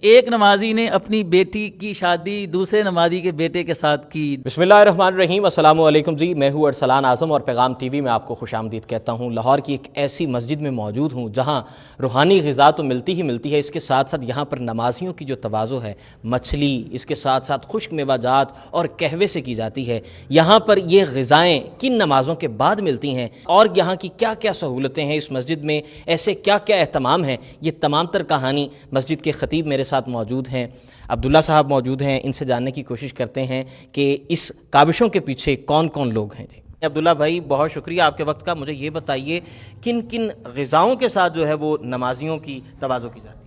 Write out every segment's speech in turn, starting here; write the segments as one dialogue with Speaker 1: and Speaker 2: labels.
Speaker 1: ایک نمازی نے اپنی بیٹی کی شادی دوسرے نمازی کے بیٹے کے ساتھ کی۔
Speaker 2: بسم اللہ الرحمن الرحیم، السلام علیکم جی، میں ہوں ارسلان اعظم اور پیغام ٹی وی میں آپ کو خوش آمدید کہتا ہوں۔ لاہور کی ایک ایسی مسجد میں موجود ہوں جہاں روحانی غذا تو ملتی ہی ہے، اس کے ساتھ ساتھ یہاں پر نمازیوں کی جو تواضع ہے، مچھلی، اس کے ساتھ ساتھ خشک میوہ جات اور قہوے سے کی جاتی ہے۔ یہاں پر یہ غذائیں کن نمازوں کے بعد ملتی ہیں اور یہاں کی کیا کیا سہولتیں ہیں اس مسجد میں، ایسے کیا کیا اہتمام ہیں، یہ تمام تر کہانی مسجد کے خطیب میرے ساتھ موجود ہیں، عبداللہ صاحب موجود ہیں، ان سے جاننے کی کوشش کرتے ہیں کہ اس کاوشوں کے پیچھے کون کون لوگ ہیں۔ جی عبداللہ بھائی، بہت شکریہ آپ کے وقت کا۔ مجھے یہ بتائیے کن کن غذاؤں کے ساتھ جو ہے وہ نمازیوں کی تواضع کی جاتی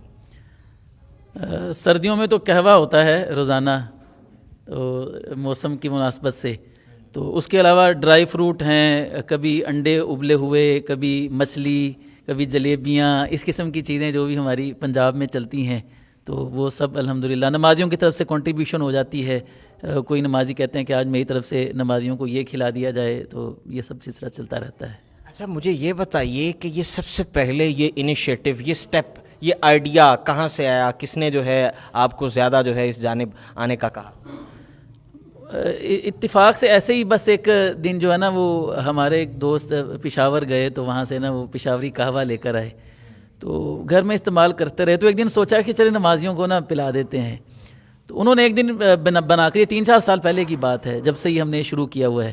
Speaker 2: ہے؟
Speaker 1: سردیوں میں تو قہوہ ہوتا ہے روزانہ موسم کی مناسبت سے، تو اس کے علاوہ ڈرائی فروٹ ہیں، کبھی انڈے ابلے ہوئے، کبھی مچھلی، کبھی جلیبیاں، اس قسم کی چیزیں جو بھی ہماری پنجاب میں چلتی ہیں، تو وہ سب الحمدللہ نمازیوں کی طرف سے کنٹریبیوشن ہو جاتی ہے۔ کوئی نمازی کہتے ہیں کہ آج میری طرف سے نمازیوں کو یہ کھلا دیا جائے، تو یہ سب سلسلہ چلتا رہتا ہے۔
Speaker 2: اچھا، مجھے یہ بتائیے کہ یہ سب سے پہلے یہ انیشیٹو، یہ سٹیپ، یہ آئیڈیا کہاں سے آیا؟ کس نے جو ہے آپ کو زیادہ جو ہے اس جانب آنے کا کہا؟
Speaker 1: اتفاق سے ایسے ہی بس ایک دن جو ہے نا، وہ ہمارے ایک دوست پشاور گئے، تو وہاں سے نا وہ پشاوری قہوہ لے کر آئے، تو گھر میں استعمال کرتے رہے، تو ایک دن سوچا کہ چلے نمازیوں کو نا پلا دیتے ہیں۔ تو انہوں نے ایک دن بنا کر، یہ 3-4 سال پہلے کی بات ہے جب سے ہی ہم نے شروع کیا ہوا ہے،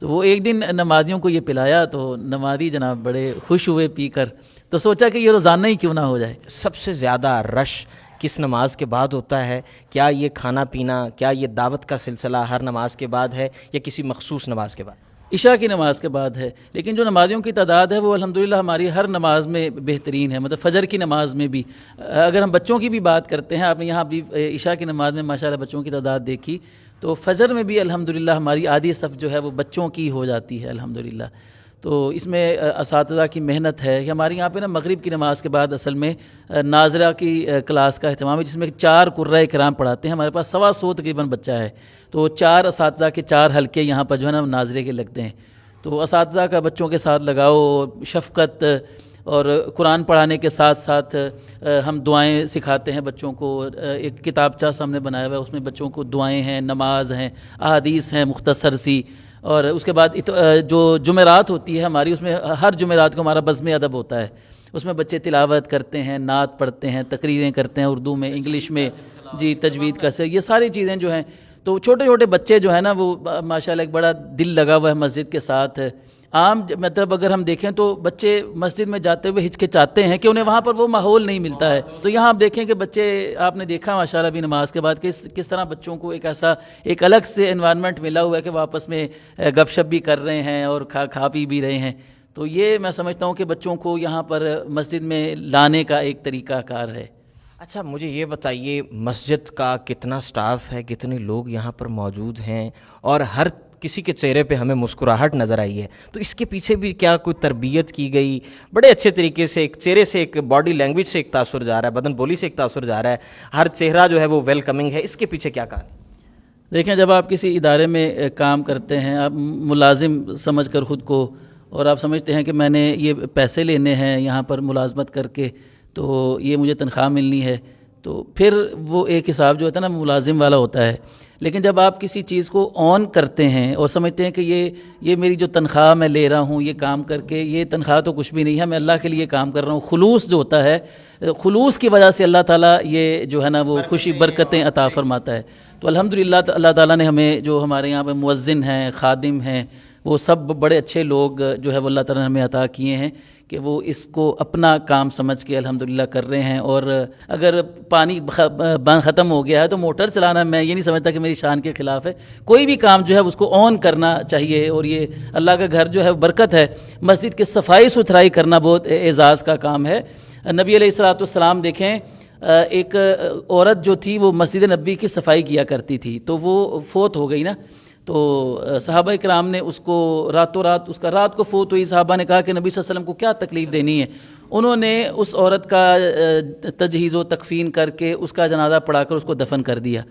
Speaker 1: تو وہ ایک دن نمازیوں کو یہ پلایا، تو نمازی جناب بڑے خوش ہوئے پی کر، تو سوچا کہ یہ روزانہ ہی کیوں نہ ہو جائے۔
Speaker 2: سب سے زیادہ رش کس نماز کے بعد ہوتا ہے؟ کیا یہ کھانا پینا، کیا یہ دعوت کا سلسلہ ہر نماز کے بعد ہے یا کسی مخصوص نماز کے بعد؟
Speaker 1: عشاء کی نماز کے بعد ہے، لیکن جو نمازیوں کی تعداد ہے وہ الحمدللہ ہماری ہر نماز میں بہترین ہے، مطلب فجر کی نماز میں بھی۔ اگر ہم بچوں کی بھی بات کرتے ہیں، آپ نے یہاں بھی عشاء کی نماز میں ماشاءاللہ بچوں کی تعداد دیکھی، تو فجر میں بھی الحمدللہ ہماری آدھی صف جو ہے وہ بچوں کی ہو جاتی ہے الحمدللہ۔ تو اس میں اساتذہ کی محنت ہے۔ ہمارے یہاں پہ نا مغرب کی نماز کے بعد اصل میں ناظرہ کی کلاس کا اہتمام ہے، جس میں 4 قرۂ کرام پڑھاتے ہیں۔ ہمارے پاس 125 تقریباً بچہ ہے، تو 4 اساتذہ کے 4 حلقے یہاں پر جو ہے نا ناظرے کے لگتے ہیں، تو اساتذہ کا بچوں کے ساتھ لگاؤ، شفقت، اور قرآن پڑھانے کے ساتھ ساتھ ہم دعائیں سکھاتے ہیں بچوں کو۔ ایک کتابچہ سامنے بنایا ہوا ہے، اس میں بچوں کو دعائیں ہیں، نماز ہیں، احادیث ہیں مختصر سی، اور اس کے بعد جو جمعرات ہوتی ہے ہماری، اس میں ہر جمعرات کو ہمارا بزم ادب ہوتا ہے، اس میں بچے تلاوت کرتے ہیں، نعت پڑھتے ہیں، تقریریں کرتے ہیں اردو میں، انگلش میں، جی تجوید کا سے، یہ ساری چیزیں جو ہیں، تو چھوٹے چھوٹے بچے جو ہیں نا وہ ماشاءاللہ ایک بڑا دل لگا ہوا ہے مسجد کے ساتھ۔ عام مطلب اگر ہم دیکھیں تو بچے مسجد میں جاتے ہوئے ہچکچاتے ہیں کہ انہیں وہاں پر وہ ماحول نہیں ملتا ہے، تو یہاں آپ دیکھیں کہ بچے، آپ نے دیکھا ماشاءاللہ بھی نماز کے بعد کس طرح بچوں کو ایک ایسا ایک الگ سے انوائرمنٹ ملا ہوا ہے کہ وہ آپس میں گپ شپ بھی کر رہے ہیں اور کھا پی بھی رہے ہیں۔ تو یہ میں سمجھتا ہوں کہ بچوں کو یہاں پر مسجد میں لانے کا ایک طریقہ کار ہے۔
Speaker 2: اچھا، مجھے یہ بتائیے مسجد کا کتنا سٹاف ہے، کتنے لوگ یہاں پر موجود ہیں، اور ہر کسی کے چہرے پہ ہمیں مسکراہٹ نظر آئی ہے، تو اس کے پیچھے بھی کیا کوئی تربیت کی گئی؟ بڑے اچھے طریقے سے ایک چہرے سے، ایک باڈی لینگویج سے ایک تاثر جا رہا ہے، بدن بولی سے ایک تاثر جا رہا ہے، ہر چہرہ جو ہے وہ ویلکمنگ ہے، اس کے پیچھے کیا کہا؟
Speaker 1: دیکھیں، جب آپ کسی ادارے میں کام کرتے ہیں، آپ ملازم سمجھ کر خود کو، اور آپ سمجھتے ہیں کہ میں نے یہ پیسے لینے ہیں یہاں پر ملازمت کر کے، تو یہ مجھے تنخواہ ملنی ہے، تو پھر وہ ایک حساب جو ہوتا ہے نا ملازم والا ہوتا ہے۔ لیکن جب آپ کسی چیز کو آن کرتے ہیں اور سمجھتے ہیں کہ یہ میری جو تنخواہ میں لے رہا ہوں یہ کام کر کے، یہ تنخواہ تو کچھ بھی نہیں ہے، میں اللہ کے لیے کام کر رہا ہوں، خلوص جو ہوتا ہے، خلوص کی وجہ سے اللہ تعالیٰ یہ جو ہے نا وہ خوشی برکتیں عطا فرماتا ہے۔ تو الحمدللہ اللہ تعالیٰ نے ہمیں، جو ہمارے یہاں پہ مؤذن ہیں، خادم ہیں، وہ سب بڑے اچھے لوگ جو ہے وہ اللہ تعالیٰ نے ہمیں عطا کیے ہیں کہ وہ اس کو اپنا کام سمجھ کے الحمدللہ کر رہے ہیں۔ اور اگر پانی ختم ہو گیا ہے تو موٹر چلانا، میں یہ نہیں سمجھتا کہ میری شان کے خلاف ہے، کوئی بھی کام جو ہے اس کو آن کرنا چاہیے، اور یہ اللہ کا گھر جو ہے برکت ہے۔ مسجد کی صفائی ستھرائی کرنا بہت اعزاز کا کام ہے۔ نبی علیہ الصلوۃ والسلام دیکھیں، ایک عورت جو تھی وہ مسجد نبوی کی صفائی کیا کرتی تھی، تو وہ فوت ہو گئی نا، تو صحابہ کرام نے اس کو راتوں رات، اس کا رات کو فوت ہوئی، صحابہ نے کہا کہ نبی صلی اللہ علیہ وسلم کو کیا تکلیف دینی ہے، انہوں نے اس عورت کا تجہیز و تکفین کر کے اس کا جنازہ پڑھا کر اس کو دفن کر دیا۔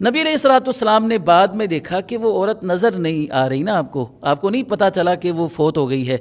Speaker 1: نبی علیہ الصلوۃ والسلام نے بعد میں دیکھا کہ وہ عورت نظر نہیں آ رہی نا، آپ کو نہیں پتہ چلا کہ وہ فوت ہو گئی ہے،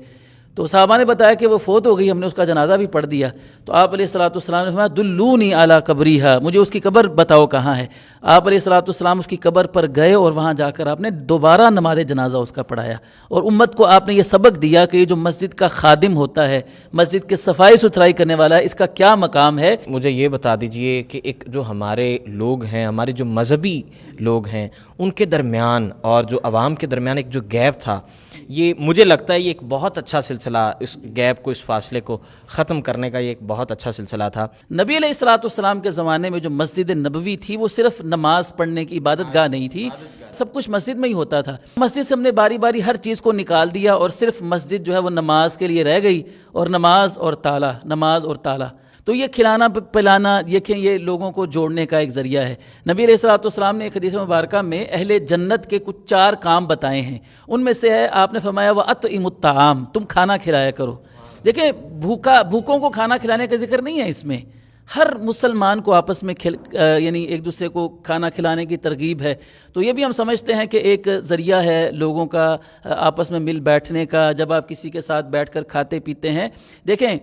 Speaker 1: تو صحابہ نے بتایا کہ وہ فوت ہو گئی، ہم نے اس کا جنازہ بھی پڑھ دیا۔ تو آپ علیہ الصلوۃ والسلام نے فرمایا دلونی اعلی قبریہا، مجھے اس کی قبر بتاؤ کہاں ہے۔ آپ علیہ الصلوۃ والسلام اس کی قبر پر گئے اور وہاں جا کر آپ نے دوبارہ نماز جنازہ اس کا پڑھایا، اور امت کو آپ نے یہ سبق دیا کہ یہ جو مسجد کا خادم ہوتا ہے، مسجد کے صفائی ستھرائی کرنے والا ہے، اس کا کیا مقام ہے۔
Speaker 2: مجھے یہ بتا دیجئے کہ ایک جو ہمارے لوگ ہیں، ہمارے جو مذہبی لوگ ہیں، ان کے درمیان اور جو عوام کے درمیان ایک جو گیپ تھا، یہ مجھے لگتا ہے یہ ایک بہت اچھا سلسلہ، اس گیپ کو، اس فاصلے کو ختم کرنے کا یہ ایک بہت اچھا سلسلہ تھا۔
Speaker 1: نبی علیہ الصلوۃ والسلام کے زمانے میں جو مسجد نبوی تھی وہ صرف نماز پڑھنے کی عبادت گاہ نہیں تھی، سب کچھ مسجد میں ہی ہوتا تھا۔ مسجد سے ہم نے باری باری ہر چیز کو نکال دیا اور صرف مسجد جو ہے وہ نماز کے لیے رہ گئی، اور نماز اور تالا، نماز اور تالا۔ تو یہ کھلانا پلانا، یہ لوگوں کو جوڑنے کا ایک ذریعہ ہے۔ نبی علیہ الصلوۃ والسلام نے ایک حدیث مبارکہ میں اہل جنت کے کچھ 4 کام بتائے ہیں، ان میں سے ہے آپ نے فرمایا وَأَطْعِمُ الطَّعَامَ، تم کھانا کھلایا کرو۔ دیکھیں بھوکوں کو کھانا کھلانے کا ذکر نہیں ہے اس میں، ہر مسلمان کو آپس میں یعنی ایک دوسرے کو کھانا کھلانے کی ترغیب ہے۔ تو یہ بھی ہم سمجھتے ہیں کہ ایک ذریعہ ہے لوگوں کا آپس میں مل بیٹھنے کا، جب آپ کسی کے ساتھ بیٹھ کر کھاتے پیتے ہیں۔ دیکھیں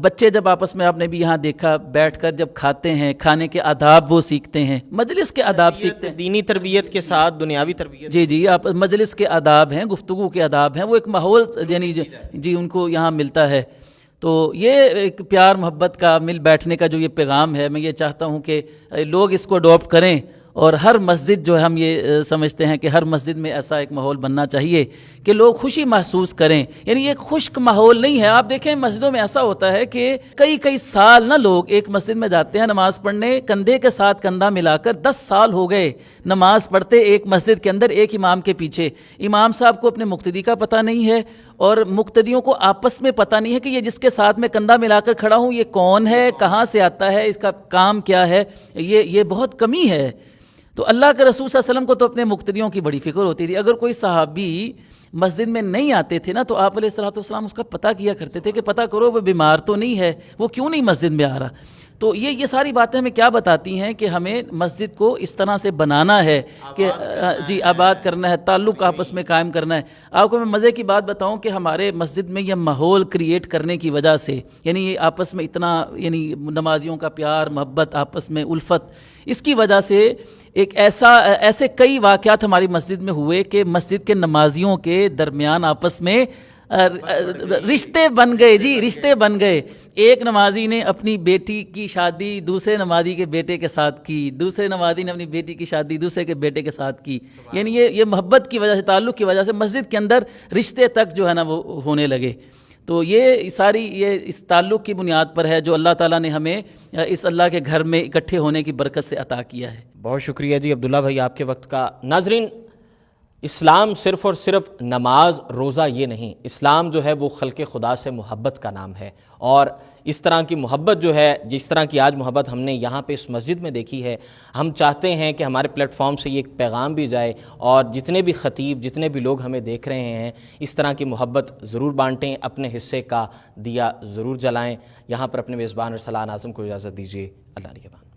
Speaker 1: بچے جب آپس میں، آپ نے بھی یہاں دیکھا، بیٹھ کر جب کھاتے ہیں، کھانے کے آداب وہ سیکھتے ہیں، مجلس کے آداب سیکھتے ہیں،
Speaker 2: دینی تربیت کے ساتھ دنیاوی تربیت۔
Speaker 1: جی آپ مجلس کے آداب ہیں، گفتگو کے آداب ہیں، وہ ایک ماحول یعنی جی ان کو یہاں ملتا ہے۔ تو یہ ایک پیار محبت کا، مل بیٹھنے کا جو یہ پیغام ہے، میں یہ چاہتا ہوں کہ لوگ اس کو اڈاپٹ کریں، اور ہر مسجد جو ہے، ہم یہ سمجھتے ہیں کہ ہر مسجد میں ایسا ایک ماحول بننا چاہیے کہ لوگ خوشی محسوس کریں، یعنی یہ ایک خشک ماحول نہیں ہے۔ آپ دیکھیں مسجدوں میں ایسا ہوتا ہے کہ کئی سال نہ لوگ ایک مسجد میں جاتے ہیں نماز پڑھنے، کندھے کے ساتھ کندھا ملا کر 10 سال ہو گئے نماز پڑھتے ایک مسجد کے اندر ایک امام کے پیچھے۔ امام صاحب کو اپنے مقتدی کا پتہ نہیں ہے، اور مقتدیوں کو آپس میں پتہ نہیں ہے کہ یہ جس کے ساتھ میں کندھا ملا کر کھڑا ہوں یہ کون ہے، کہاں سے آتا ہے، اس کا کام کیا ہے۔ یہ بہت کمی ہے۔ تو اللہ کے رسول صلی اللہ علیہ وسلم کو تو اپنے مقتدیوں کی بڑی فکر ہوتی تھی۔ اگر کوئی صحابی مسجد میں نہیں آتے تھے نا، تو آپ علیہ الصلوۃ والسلام اس کا پتہ کیا کرتے تھے کہ پتہ کرو وہ بیمار تو نہیں ہے، وہ کیوں نہیں مسجد میں آ رہا۔ تو یہ ساری باتیں ہمیں کیا بتاتی ہیں کہ ہمیں مسجد کو اس طرح سے بنانا ہے کہ جی آباد کرنا ہے، تعلق آپس میں قائم کرنا ہے۔ آپ کو میں مزے کی بات بتاؤں کہ ہمارے مسجد میں یہ ماحول کریٹ کرنے کی وجہ سے، یعنی یہ آپس میں اتنا، یعنی نمازیوں کا پیار محبت، آپس میں الفت، اس کی وجہ سے ایک ایسے کئی واقعات ہماری مسجد میں ہوئے کہ مسجد کے نمازیوں کے درمیان آپس میں رشتے بن گئے، جی رشتے بن گئے۔ ایک نمازی نے اپنی بیٹی کی شادی دوسرے نمازی کے بیٹے کے ساتھ کی، دوسرے نمازی نے اپنی بیٹی کی شادی دوسرے کے بیٹے کے ساتھ کی، یعنی یہ محبت کی وجہ سے، تعلق کی وجہ سے مسجد کے اندر رشتے تک جو ہے نا وہ ہونے لگے۔ تو یہ ساری اس تعلق کی بنیاد پر ہے جو اللہ تعالیٰ نے ہمیں اس اللہ کے گھر میں اکٹھے ہونے کی برکت سے عطا کیا ہے۔
Speaker 2: بہت شکریہ جی عبداللہ بھائی آپ کے وقت کا۔ ناظرین، اسلام صرف اور صرف نماز روزہ یہ نہیں، اسلام جو ہے وہ خلق خدا سے محبت کا نام ہے، اور اس طرح کی محبت جو ہے، جس طرح کی آج محبت ہم نے یہاں پہ اس مسجد میں دیکھی ہے، ہم چاہتے ہیں کہ ہمارے پلیٹ فارم سے یہ ایک پیغام بھی جائے، اور جتنے بھی خطیب، جتنے بھی لوگ ہمیں دیکھ رہے ہیں، اس طرح کی محبت ضرور بانٹیں، اپنے حصے کا دیا ضرور جلائیں۔ یہاں پر اپنے میزبان ارسلان اعظم کو اجازت دیجیے، اللہ نگہبان۔